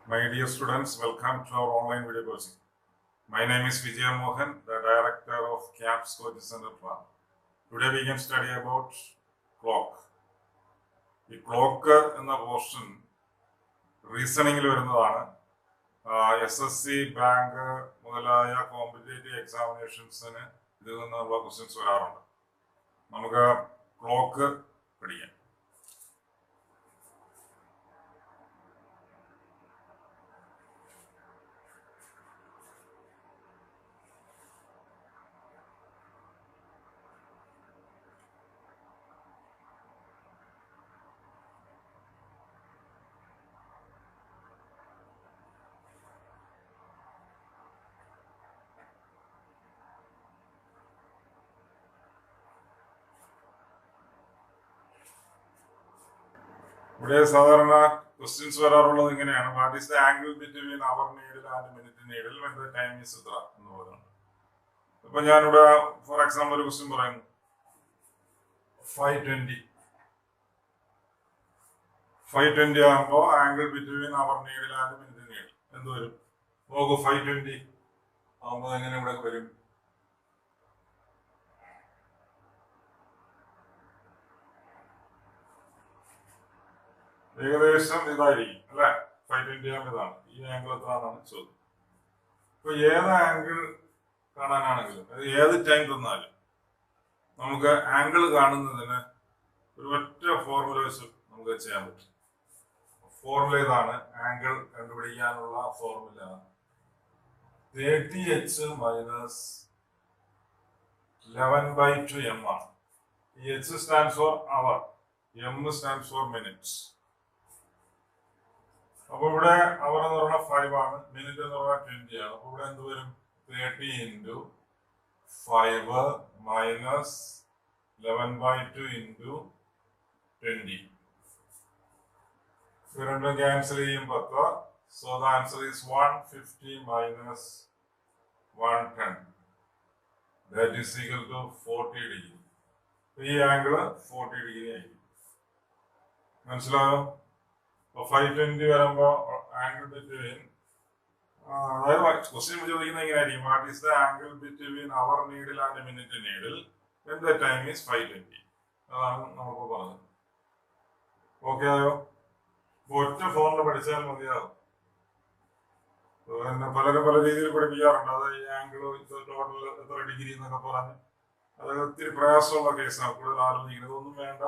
My dear students, welcome to our online video course. My name is J.VIJAYAMOHAN, the director of CAPS Coaching Center. Today we can study about clock. The clock in the portion reasoning SSC bank മുതലായ competitive എക്സാമിനേഷൻസിന് ഇതിൽ നിന്നുള്ള questions വരാറുണ്ട്. നമുക്ക് clock പഠിക്കാം. ഇവിടെ സാധാരണ questions വരാറുള്ളത് ഇങ്ങനെയാണ്. What is the angle between hour needle and minute needle when the time is ഇത്ര എന്നുള്ളതാണ്. അപ്പൊ ഞാനിവിടെ ഫോർ എക്സാമ്പിൾ ഒരു ക്വസ്റ്റ്യൻ പറയുന്നു. 5:20 ആകുമ്പോ angle between hour needle and minute needle എന്ത് വരും നോക്കൂ. 5:20 ആകുമ്പോ എങ്ങനെ ഇവിടെ വരും? ഏകദേശം ഇതായിരിക്കും അല്ലെ. 5:20 ആകുമ്പോൾ ഇതാണ്. ഈ ആംഗിൾ എത്രയാണെന്നാണ് ചോദ്യം. ഇപ്പൊ ഏത് ആംഗിൾ കാണാനാണെങ്കിലും ഏത് ടൈം തന്നാലും നമുക്ക് ആംഗിൾ കാണുന്നതിന് ഒരു ഒറ്റ ഫോർമുല വെച്ച് നമുക്ക് ചെയ്യാൻ പറ്റും. ഫോർമുല ഇതാണ്. ആംഗിൾ കണ്ടുപിടിക്കാനുള്ള ഫോർമുല 30h മൈനസ് 11/2m ആണ്. ഈ h stands for hour, m stands for minutes. അപ്പൊ ഇവിടെ അവർ എന്ന് പറഞ്ഞാൽ 5 ആണ്, മിനിറ്റ് എന്ന് പറഞ്ഞാൽ 20 ആണ്. അപ്പൊ ഇവിടെ എന്ത് വരും? 30 into 5 minus 11/2 into 20. ഇത് രണ്ടും ക്യാൻസൽ ചെയ്യും 10. So the answer is 150 minus 110. That is equal to 40 degree. ഈ ആംഗിള് 40 ഡിഗ്രി ആയിരിക്കും. മനസ്സിലായോ? 5:20 വരുമ്പോ ആംഗിൾ ബിറ്റ്വീൻ, അതായത് ക്വസ്റ്റ്യൻ ചോദിക്കുന്നത് എങ്ങനെയായിരിക്കും? What is the angle between hour needle and minute needle when the time is 5:20. അതാണ് നമുക്ക് പറഞ്ഞത്. ഓക്കെ ആയോ? ഒറ്റ ഫോണിൽ പഠിച്ചാൽ മതിയാകും. പിന്നെ പലരും പല രീതിയിൽ പഠിപ്പിക്കാറുണ്ട്. അത് ഈ ആംഗിൾ ടോട്ടൽ എത്ര ഡിഗ്രി എന്നൊക്കെ പറഞ്ഞ് അത് ഒത്തിരി പ്രയാസമുള്ള കേസാണ്. കൂടുതൽ ആലോചിക്കുന്നത് ഒന്നും വേണ്ട.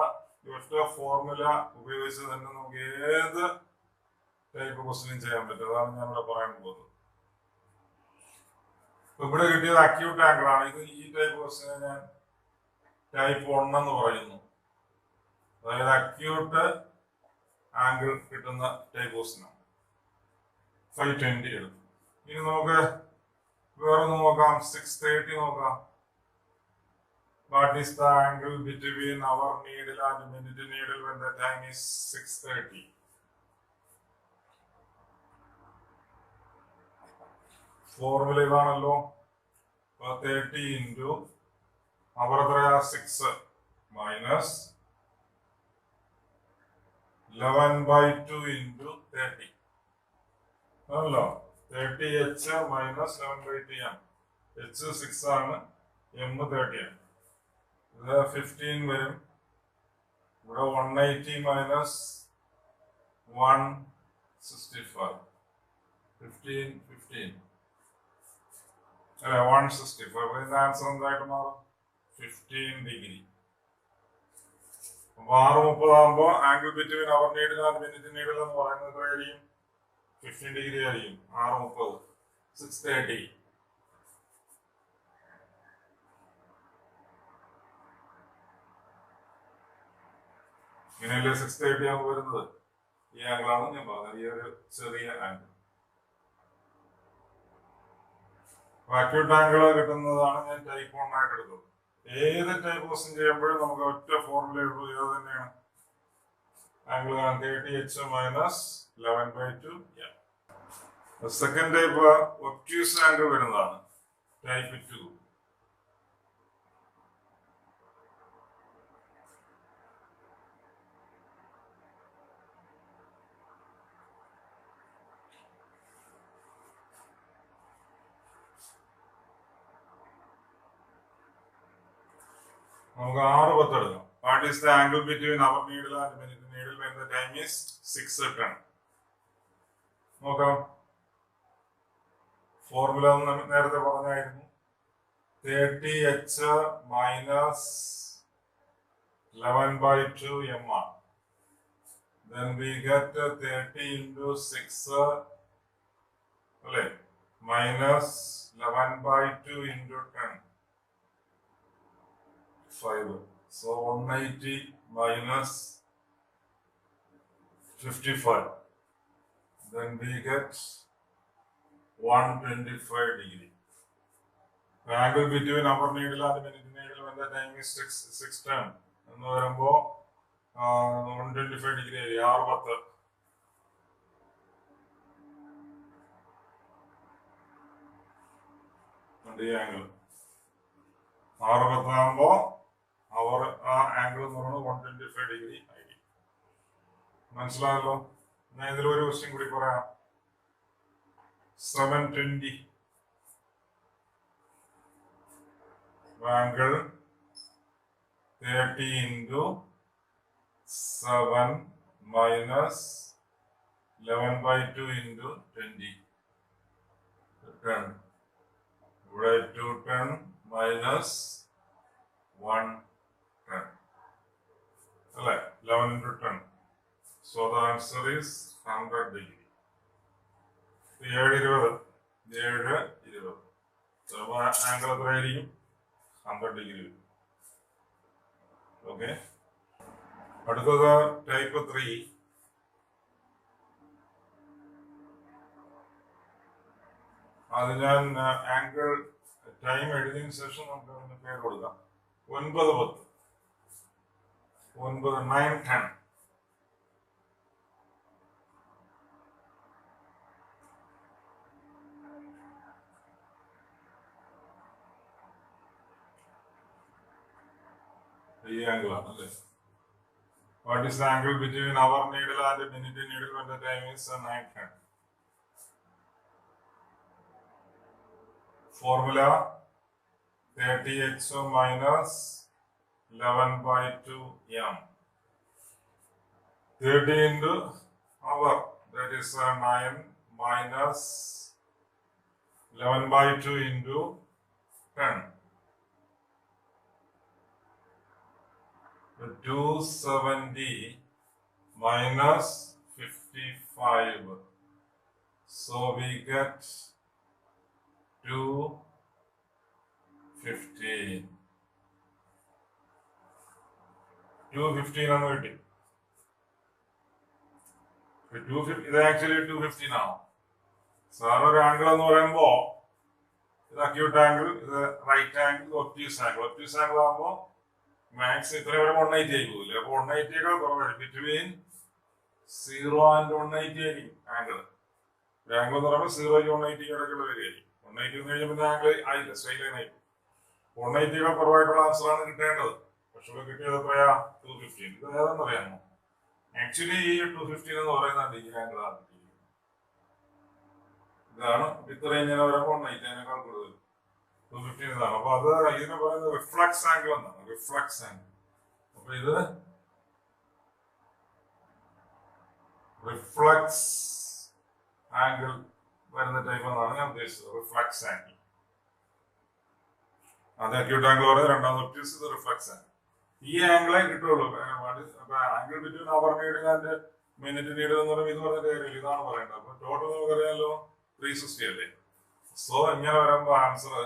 ഒറ്റ ഫോർമുല ഉപയോഗിച്ച് തന്നെ നമുക്ക് ഏത് ടൈപ്പ് ക്വസ്റ്റ്യനും ചെയ്യാൻ പറ്റും. അതാണ് ഞാൻ ഇവിടെ പറയാൻ പോകുന്നത്. ഇവിടെ കിട്ടിയത് അക്യൂട്ട് ആംഗിൾ ആണ്. ഇത് ഈ ടൈപ്പ് ക്വസ്റ്റ്യനെ ഞാൻ ടൈപ്പ് 1 എന്ന് പറയുന്നു. അതായത് അക്യൂട്ട് ആംഗിൾ കിട്ടുന്ന ടൈപ്പ് ക്വസ്റ്റ്യനാണ്. 5:20 എടുക്കും. ഇനി നമുക്ക് വേറൊന്ന് നോക്കാം. 6:30 നോക്കാം. What is the angle between our needle and minute needle when the time is 6:30? Formula ഇതാണല്ലോ. 30 into അവർ എത്രയാ 6 മൈനസ് 11/2 into 30 ആണല്ലോ. 30h minus 11/2m. h 6 ആണ്, m 30 ആണ്. ഇത് 15 വരും. ഇവിടെ 180 മൈനസ് 165. 15 അല്ലെ 165. ഇതിന്റെ ആൻസർ എന്തായിട്ട് മാറും? 15 ഡിഗ്രി. 6:30 ആകുമ്പോ angle between hour needle and minute needle എന്ന് പറയുന്നത് എത്രയായിരിക്കും? 15 ഡിഗ്രി ആയിരിക്കും. 6:30 6:30. ഇങ്ങനെയല്ലേ 6:30 ആകുമ്പോൾ വരുന്നത്. ഈ ആംഗിളാണ് ഞാൻ പറഞ്ഞത്. ഈ ഒരു ചെറിയ ആംഗിൾ അക്യൂട്ട് ആംഗിൾ കിട്ടുന്നതാണ് ഞാൻ ടൈപ്പ് 1 ആയിട്ട് എടുത്തത്. ഏത് ടൈപ്പ് ക്വസ്റ്റ്യൻ ചെയ്യുമ്പോഴും നമുക്ക് ഒറ്റ ഫോർമുല ഉള്ളൂ. ഇത് തന്നെയാണ്. Angle 30h minus 11/2. Second type obtuse angle വരുന്നതാണ്. ടൈപ്പ് 2. നമുക്ക് 6 10 എടുക്കാം. What is the angle between our needle and minute needle when the time is 6:10? നോക്കാം. ഫോർമുല നേരത്തെ പറഞ്ഞായിരുന്നു. 30h minus 11/2 m. Then we get 30 into 6 minus 11/2 into 10. 5. So 180 minus 55. Then we get 125 degree. The angle between our needle and minute needle when the time is 6:10. എന്ന് പറയുമ്പോൾ 125 degree ആയി. 6 10 ഈ angle 6 10 ആകുമ്പോൾ അവർ ആ angle എന്ന് പറയുന്നത് 125 ഡിഗ്രി ആയിരിക്കും. മനസ്സിലായല്ലോ? ഞാൻ ഇതിലൊരു ക്വസ്റ്റ്യൻ കൂടി പറയാം. 720 ആംഗിൾ 30 into 7 minus 11/2 into 20. 10. ഇവിടെ 210 minus 110. അല്ലേ? 11 into 10. So the answer is 100 degree. 720. Angle എത്രയായിരിക്കും? 100 ഡിഗ്രി. ഓക്കെ. അടുത്തത് ടൈപ്പ് 3. അത് ഞാൻ ആംഗിൾ ടൈം എഴുതിയതിനു ശേഷം നമുക്ക് പേര് കൊടുക്കാം. 9 10 9 10. ഈ ആംഗിൾ ആണ് അല്ലേ? What is the angle between our needle and the minute needle when the time is 9:10? Formula 30h minus 11/2 m. 30 into hour, that is 9 minus 11/2 into 10. 270 minus 55. So we get 215. 215 ആണ് കിട്ടി. ഇത് ആക്ച്വലി 215 ആണ്. Sir ഒരു angle എന്ന് പറയുമ്പോ ഇത് acute angle, ഇത് right angle, obtuse angle. Obtuse angle ആകുമ്പോൾ മാക്സ് ഇത്ര വരെ 180 ആയി പോകില്ല. അപ്പൊ 180 കുറവായിരിക്കും. ബിറ്റ്വീൻ 0 and 180 ആയിരിക്കും ആംഗിൾ. ആംഗിൾ എന്ന് പറയുമ്പോൾ 0 180 ഇടയ്ക്കുള്ള വരികയായിരിക്കും. 180 എന്ന് കഴിഞ്ഞാൽ പിന്നെ ആംഗിൾ ആയില്ല, സ്ട്രെയിറ്റ് ലൈൻ ആയി. 180 കുറവായിട്ടുള്ള ആൻസർ ആണ് കിട്ടേണ്ടത്. പക്ഷെ ഇവിടെ കിട്ടിയത് എത്രയാ? 215. ഇത് ഏതാണെന്ന് അറിയാമോ? ആക്ച്വലി ഈ 215 എന്ന് പറയുന്നത് ഡിഗ്രി ആംഗിൾ ആണ്. ഇതാണ് ഇത്രയും ഇങ്ങനെ വരുമ്പോൾ 180 കൂടുതൽ. 215 ഇതാണ്. അപ്പൊ അത് ഇതിനെ പറയുന്നത് റിഫ്ലക്സ് ആംഗിൾ എന്നാണ്. Reflux angle. അപ്പൊ ഇത് റിഫ്ലക്സ് ആംഗിൾ വരുന്ന ടൈപ്പ് എന്നാണ് ഞാൻ ഉദ്ദേശിച്ചത്. Reflux angle. അത് അക്യൂട്ട് ആംഗിൾ പറയുന്നത്. രണ്ടാമത് ഒബ്റ്റ്യൂസ്, ഇത് റിഫ്ലക്സ് ആംഗിൾ. ഈ ആംഗിളെ കിട്ടുള്ളൂ. അപ്പൊ angle between hour needle and minute needle എന്ന് പറയുമ്പോൾ ഇത് പറഞ്ഞിട്ട് കാര്യമില്ല. ഇതാണ് പറയേണ്ടത്. അപ്പൊ ടോട്ടൽ നമുക്കറിയാമല്ലോ 360 അല്ലേ? സോ ഇങ്ങനെ വരുമ്പോ ആൻസർ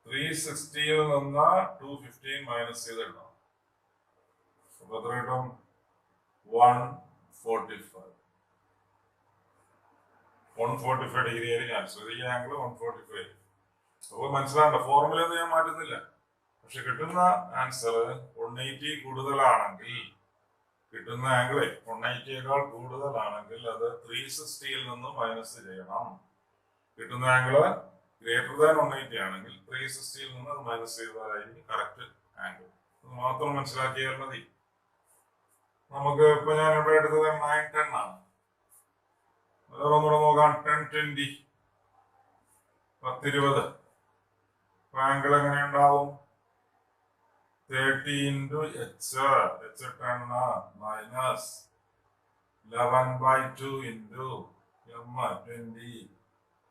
360ൽ നിന്ന് 215 മൈനസ് ചെയ്തിടണം. അപ്പൊ എത്ര കിട്ടും? 145. 145 ഡിഗ്രി ആയിരിക്കും ആൻസർ. ഈ ആംഗിൾ 145. അപ്പൊ മനസ്സിലാണ്ട ഫോർമുല ഒന്നും ഞാൻ മാറ്റുന്നില്ല. പക്ഷെ കിട്ടുന്ന ആൻസർ 180 കൂടുതലാണെങ്കിൽ, കിട്ടുന്ന ആംഗിളെ 180യേക്കാൾ കൂടുതലാണെങ്കിൽ അത് 360ൽ നിന്ന് മൈനസ് ചെയ്യണം. കിട്ടുന്ന ആംഗിള് ഗ്രേറ്റർ ദാൻ 180 ആണെങ്കിൽ 360ൽ നിന്ന് അത് മൈനസ് ചെയ്താലായിരിക്കും കറക്റ്റ് ആംഗിൾ. അത് മാത്രം മനസ്സിലാക്കിയാൽ മതി. നമുക്ക് ഇപ്പൊ ഞാൻ ഇവിടെ എടുത്തത് 910 ആണ്. ഒന്നുകൂടെ നോക്കാം. 1020 1020. ആംഗിൾ എങ്ങനെ ഉണ്ടാവും? 30 into h 10 minus 11/2 into m 20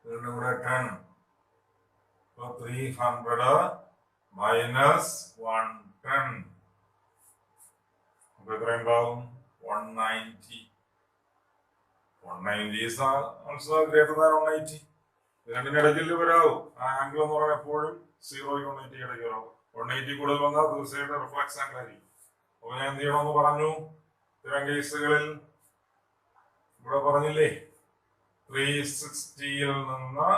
10. So 300 minus 110. About 190. 190 is also greater than 180. രണ്ടിനിടയ്ക്ക് വരാവും. ആ ആംഗിൾ എന്ന് പറയുന്നത് എപ്പോഴും 0 180 ഇടയ്ക്ക് വരാവും. 180 കൂടുതൽ വന്നാൽ തീർച്ചയായിട്ടും റിഫ്ലക്സ് ആംഗിൾ ആയിരിക്കും. അപ്പൊ ഞാൻ എന്ത് ചെയ്യണമെന്ന് പറഞ്ഞു? ഇത്തരം കേസുകളിൽ ഇവിടെ പറഞ്ഞില്ലേ 360യിൽ നിന്ന്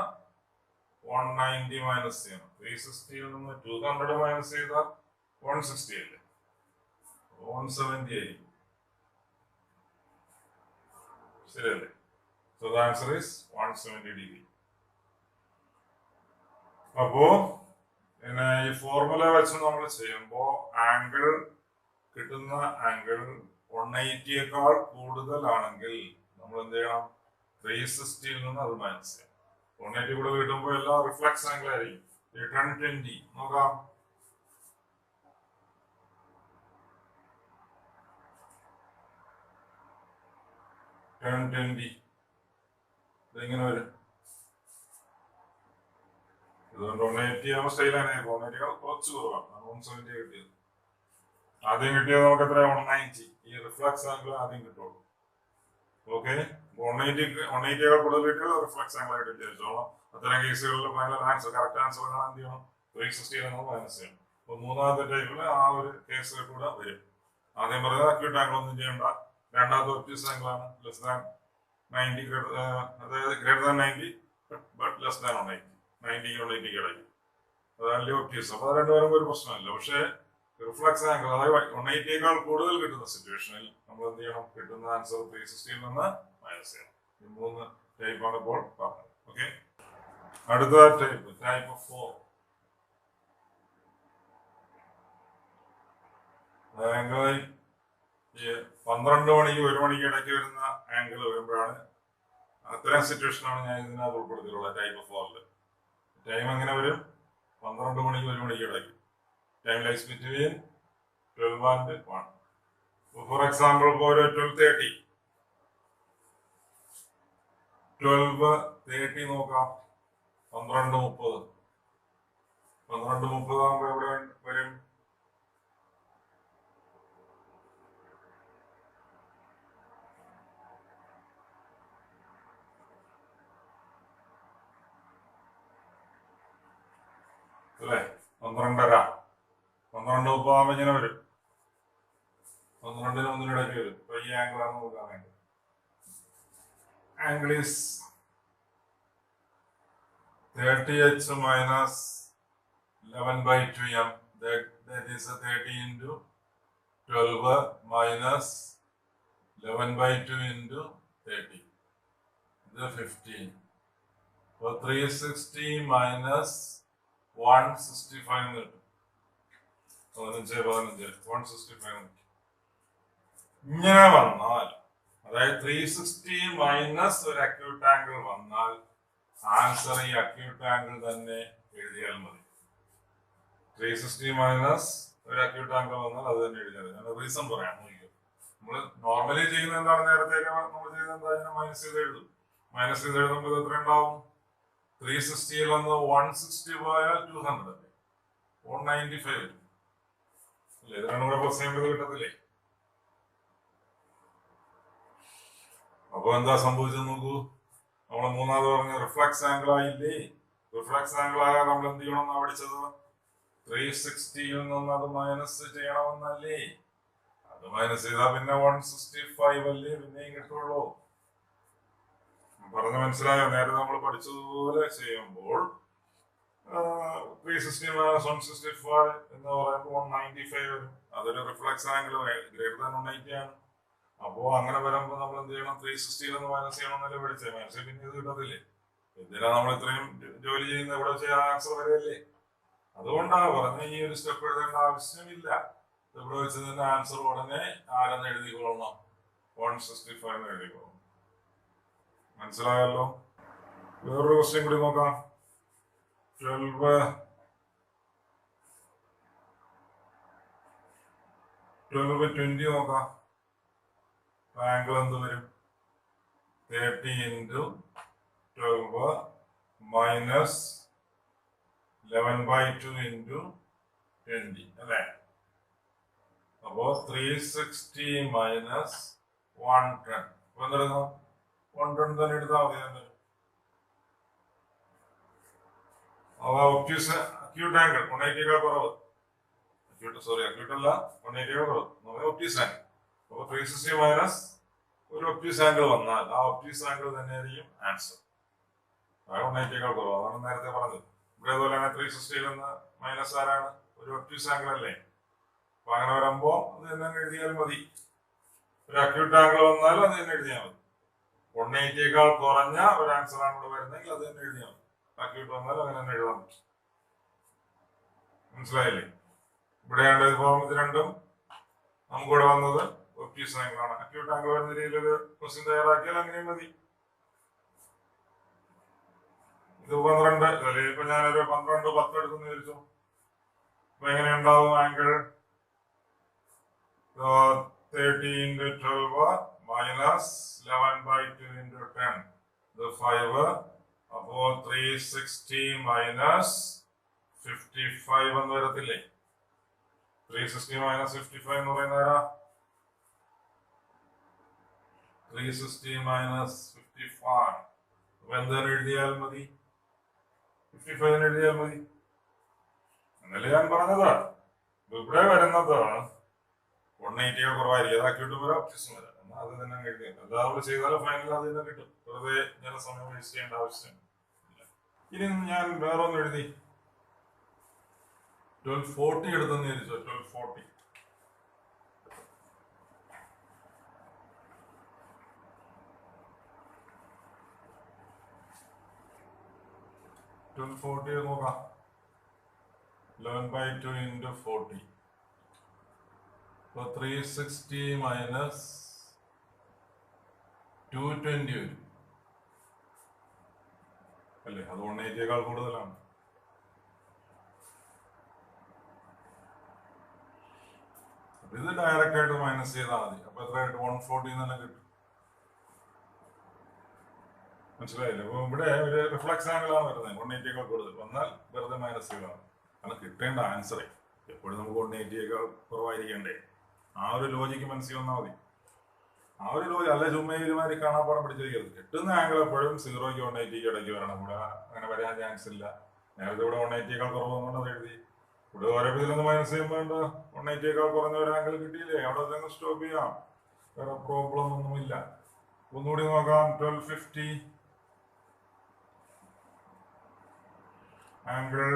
190 മൈനസ് ചെയ്യണം. 360യിൽ നിന്ന് 200 മൈനസ് ചെയ്താൽ 160 അല്ലേ, 170 ആയിരിക്കും. ശരിയല്ലേ? So the answer is 170 degree. അപ്പോ പിന്നെ ഈ ഫോർമുല വെച്ച് നമ്മൾ ചെയ്യുമ്പോൾ ആംഗിൾ കിട്ടുന്ന ആംഗിൾ 180യേക്കാൾ കൂടുതലാണെങ്കിൽ നമ്മൾ എന്ത് ചെയ്യണം? 360യിൽ നിന്ന് അത് മൈനസ് ചെയ്യണം. 180 കൂടുതൽ കിട്ടുമ്പോൾ എല്ലാം റിഫ്ലക്സ് ആംഗിൾ ആയിരിക്കും. 1020 നോക്കാം. ഇതെങ്ങനെ വരും? ഇതുകൊണ്ട് 180 ആകുമ്പോൾ സ്റ്റൈലാണ്. 180 കുറച്ച് കുറവാണ്. 170 കിട്ടിയത്. ആദ്യം കിട്ടിയത് നമുക്ക് എത്ര? 190. ഈ റിഫ്ലക്സ് ആംഗിൾ ആദ്യം കിട്ടുള്ളൂ. ഓക്കെ, 180 കൂടുതൽ കിട്ടിയാൽ റിഫ്ലക്സ് ആംഗിൾ ആയിട്ട് വിചാരിച്ചോളാം. അത്തരം കേസുകളിൽ ഫൈനൽ ആൻസർ കറക്റ്റ് ആൻസർ എന്ത് ചെയ്യണം? 360 മൈനസ് ചെയ്യണം. അപ്പൊ മൂന്നാമത്തെ ടൈപ്പിൽ ആ ഒരു കേസ് കൂടെ വരും. ആദ്യം പറഞ്ഞത് അക്യൂട്ട് ആംഗിൾ ഒന്നും ചെയ്യണ്ട. രണ്ടാമത്തെ ഒബ്റ്റ്യൂസ് ആംഗിൾ ആണ്. ലെസ് ദാൻ 90, അതായത് greater than 90 but less than 180. 90 180 ഇടയ്ക്ക്, അതായത് ഒബ്റ്റ്യൂസ്. അപ്പൊ അത് രണ്ടുപേരും ഒരു പ്രശ്നമല്ല. പക്ഷെ റിഫ്ലക്സ് ആംഗിൾ അതായത് 180യേക്കാൾ കൂടുതൽ കിട്ടുന്ന സിറ്റുവേഷനിൽ നമ്മൾ എന്ത് ചെയ്യണം? കിട്ടുന്ന ആൻസർ 360യിൽ നിന്ന് മൈനസ് ചെയ്യണം. ഈ മൂന്ന് ടൈപ്പാണ് ഇപ്പോൾ പറഞ്ഞത്. ഓക്കെ, അടുത്ത ടൈപ്പ് 4. ആംഗിൾ 12 മണിക്ക് 1 മണിക്ക് ഇടയ്ക്ക് വരുന്ന ആംഗിൾ വരുമ്പോഴാണ്, അത്തരം സിറ്റുവേഷനാണ് ഞാൻ ഇതിനകത്ത് ഉൾപ്പെടുത്തിയിട്ടുള്ളത്. ടൈപ്പ് 4ല് ടൈം എങ്ങനെ വരും? 12 മണിക്ക് 1 മണിക്ക് ഇടയ്ക്ക്. Time lies between 12 and 1. For example ഇപ്പോൾ ഒരു 12:30 നോക്കാം. 12:30 ആകുമ്പോൾ എവിടെ വരും? അല്ലേ, 12:30. 12:30 ആകുമ്പോൾ ഇങ്ങനെ വരും. 12-ന് 1-ന് ഇടയ്ക്ക് വരും. അപ്പൊ ഈ ആംഗിൾ ആണ് നോക്കാൻ വേണ്ടത്. Angle is 30h minus 11/2m. That is 30 into 12 minus 11/2 into 30. The 15. So 360 minus 165. 165. ഇങ്ങനെ വന്നാൽ, അതായത് 360 മൈനസ് ഒരു അക്യൂട്ട് ആംഗിൾ വന്നാൽ ആൻസർ ഈ അക്യൂട്ട് ആംഗിൾ തന്നെ എഴുതിയാൽ മതി. 360 മൈനസ് ഒരു അക്യൂട്ട് ആംഗിൾ വന്നാൽ അത് തന്നെ എഴുതിയാൽ മതി. ഞാൻ റീസൺ പറയാം. നമ്മൾ നോർമലി ചെയ്യുന്ന എന്താണ്? നേരത്തെ നമ്മൾ ചെയ്യുന്നത് എന്താ? ഇങ്ങനെ മൈനസ് ചെയ്ത് എഴുതും. മൈനസ് ചെയ്ത് എഴുതുമ്പോൾ എത്ര ഉണ്ടാവും? 360യിൽ വന്ന് 160 പോയാൽ 200 അല്ലേ, 195 അല്ലേ? ഇത് രണ്ടും കൂടെ പ്ലസ് ചെയ്യുമ്പോൾ കിട്ടത്തില്ലേ? അപ്പൊ എന്താ സംഭവിച്ചത് നോക്കൂ. നമ്മൾ മൂന്നാമത് പറഞ്ഞ റിഫ്ലക്സ് ആംഗിൾ ആയില്ലേ? റിഫ്ലക്സ് ആംഗിൾ ആയാൽ നമ്മൾ എന്ത് ചെയ്യണമെന്നാ പഠിച്ചത്? 360യിൽ നിന്ന് അത് മൈനസ് ചെയ്യണമെന്നല്ലേ? അത് മൈനസ് ചെയ്താൽ പിന്നെ 165 അല്ലേ പിന്നെയും കിട്ടുള്ളൂ. പറഞ്ഞ് മനസ്സിലായോ? നേരെ നമ്മൾ പഠിച്ചതുപോലെ ചെയ്യുമ്പോൾ 360 minus 165 എന്ന് പറയുമ്പോൾ 195 വരും. അതൊരു റിഫ്ലക്സ് ആംഗിൾ ഗ്രേറ്റർ ദാൻ 180 ആണ്. അപ്പോ അങ്ങനെ വരുമ്പോൾ നമ്മൾ എന്ത് ചെയ്യണം? 360യിൽ നിന്ന് മൈനസ് ചെയ്യണമെന്നല്ലേ പഠിച്ചത്? മൈനസ് പിന്നെ ഇത് കിട്ടത്തില്ലേ? എന്തിനാ നമ്മൾ ഇത്രയും ജോലി ചെയ്യുന്നത്? ഇവിടെ വെച്ച് ആൻസർ വരെയല്ലേ? അതുകൊണ്ടാണ് പറഞ്ഞ ഈ ഒരു സ്റ്റെപ്പ് എഴുതേണ്ട ആവശ്യമില്ല. ഇവിടെ വെച്ച് തന്നെ ആൻസർ ഉടനെ ആരെന്ന് എഴുതിക്കൊള്ളണം? 165 എന്ന് എഴുതിക്കൊള്ളണം. മനസ്സിലായല്ലോ? വേറൊരു ക്വസ്റ്റ്യൻ കൂടി നോക്കാം. 12 12/20 നോക്കാം. ആംഗിൾ എന്ത് വരും? 30 into 12 minus 11/2 into 20 അല്ലേ? അപ്പോ 360 minus 110. അപ്പൊ എന്തെടുക്കണം? 110 തന്നെ എടുത്താൽ മതി. അക്യൂട്ട് ആംഗിൾ 180 കുറവ്. അക്യൂട്ട് അല്ല, 180 കുറവ്. Obtuse angle. അപ്പൊ 360 മൈനസ് ഒരു ഒബ്റ്റ്യൂസ് ആംഗിൾ വന്നാൽ ആ ഒബ്റ്റ്യൂസ് ആംഗിൾ തന്നെയായിരിക്കും ആൻസർ. 180 കുറവ്. അതാണ് നേരത്തെ പറഞ്ഞത്. ഇവിടെ അതുപോലെ തന്നെ 360 നിന്ന് മൈനസ് ആരാണ്? ഒരു ഒബ്റ്റ്യൂസ് ആംഗിൾ അല്ലേ? അപ്പൊ അങ്ങനെ വരുമ്പോ അത് തന്നെ എഴുതിയാൽ മതി. ഒരു അക്യൂട്ട് ആംഗിൾ വന്നാൽ അത് തന്നെ എഴുതിയാൽ മതി. 180 കുറഞ്ഞ ഒരു ആൻസർ ആണ് ഇവിടെ വരുന്നതെങ്കിൽ അത് തന്നെ എഴുതിയാൽ മതി. അക്യൂട്ട് വന്നാൽ അങ്ങനെ തന്നെ എഴുതാൻ പറ്റും. മനസ്സിലായില്ലേ? ഇവിടെയാണ് ഇത് രണ്ടും നമുക്കിവിടെ വന്നത് ഒബ്റ്റ്യൂസ് ആംഗിൾ ആണ്. അക്യൂട്ട് ആംഗിൾ വരുന്ന രീതിയിൽ ഒരു ക്വസ്റ്റ്യൻ തയ്യാറാക്കിയാൽ അങ്ങനെയും മതി. ഇത് 12 അല്ലെ? ഇപ്പൊ ഞാനൊരു 12, 10 എടുത്തെന്ന് വിചാരിച്ചു. അപ്പൊ എങ്ങനെ ഉണ്ടാവും ആംഗിൾ? 30 into 12 minus 11/2 into 10. ഇത് 5. അപ്പോ 360 minus 55 എന്ന് വരത്തില്ലേ? 360 minus 55 എന്ന് പറയുന്നതാ? 360 minus 55. അപ്പൊ എന്താണ് എഴുതിയാൽ മതി? 55 എഴുതിയാൽ മതി. എന്നല്ലേ ഞാൻ പറഞ്ഞത്. ഇവിടെ വരുന്നത് 180 കുറവായിരിക്കും. അതാക്കിയിട്ട് വരാം, ഒബ്റ്റ്യൂസും വരാം. എന്നാൽ അത് തന്നെ എഴുതിയാൽ അല്ലാതെ ചെയ്താലും ഫൈനൽ അത് തന്നെ കിട്ടും. വെറുതെ ഞാൻ സമയം വേസ്റ്റ് ചെയ്യേണ്ട ആവശ്യമില്ല. ഇനി ഞാൻ വേറെ ഒന്ന് എഴുതി. 1240 എടുത്തെന്ന് വിചാരിച്ചോ. 1240 നോക്കാം. 11/2 into 40. So 360 minus 220 വരും അല്ലേ? അത് 180 കൂടുതലാണ്. ഇത് ഡയറക്റ്റ് ആയിട്ട് മൈനസ് ചെയ്താൽ മതി. അപ്പൊ എത്രയായിട്ട്? 140 തന്നെ കിട്ടും. മനസ്സിലായില്ലേ? അപ്പൊ ഇവിടെ ഒരു റിഫ്ലക്സ് ആംഗിൾ ആണ് വരുന്നത്. 180 കൂടുതൽ വന്നാൽ വെറുതെ മൈനസ് ചെയ്താണ്. അത് കിട്ടേണ്ട ആൻസറേ എപ്പോഴും നമുക്ക് 180 കുറവായിരിക്കണ്ടേ? ആ ഒരു ലോജിക്ക് മനസ്സിൽ വന്നാൽ മതി. ആ ഒരു ലോജിക്ക് അല്ലെ ചുമ്മാ ഒരുമാതിരി കാണാപ്പാടം പിടിച്ചിരിക്കരുത്. കിട്ടുന്ന ആംഗിൾ എപ്പോഴും 0ക്ക് 180 ഇടയ്ക്ക് വരണം. ഇവിടെ അങ്ങനെ വരാൻ ചാൻസ് ഇല്ല. നേരത്തെ ഇവിടെ 180 കുറവെന്നുകൊണ്ട് അത് എഴുതി. ഇവിടെ ഓരോ ഇതിലൊന്ന് മൈനസ് ചെയ്യുമ്പോൾ 180 കുറഞ്ഞ ഒരു ആംഗിൾ കിട്ടിയില്ലേ? അവിടെ തന്നെ സ്റ്റോപ്പ് ചെയ്യാം. വേറെ പ്രോബ്ലം ഒന്നുമില്ല. ഒന്നുകൂടി നോക്കാം. 1250 angle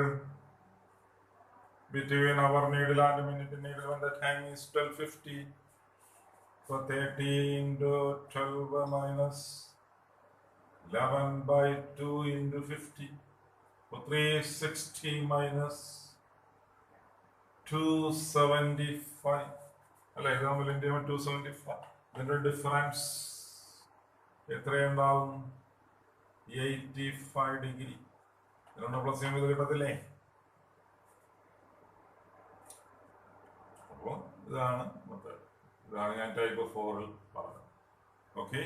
between our needle and minute needle when the time is 1250. So 30 into 12 minus 11/2 into 50. So 360 minus 275. അല്ലെ? ഇത് നമ്മൾ ഇന്ത്യ 275. ഇതിന്റെ ഡിഫറൻസ് എത്രയുണ്ടാവും? 85 ഡിഗ്രി. ഇതിനോട് പ്ലസ് ചെയ്യുമ്പോൾ ഇത് കിട്ടത്തില്ലേ? അപ്പോൾ ഇതാണ് മെത്തേഡ്. ഇതാണ് ഞാൻ ടൈപ്പ് 4 പറഞ്ഞത്. ഓക്കെ.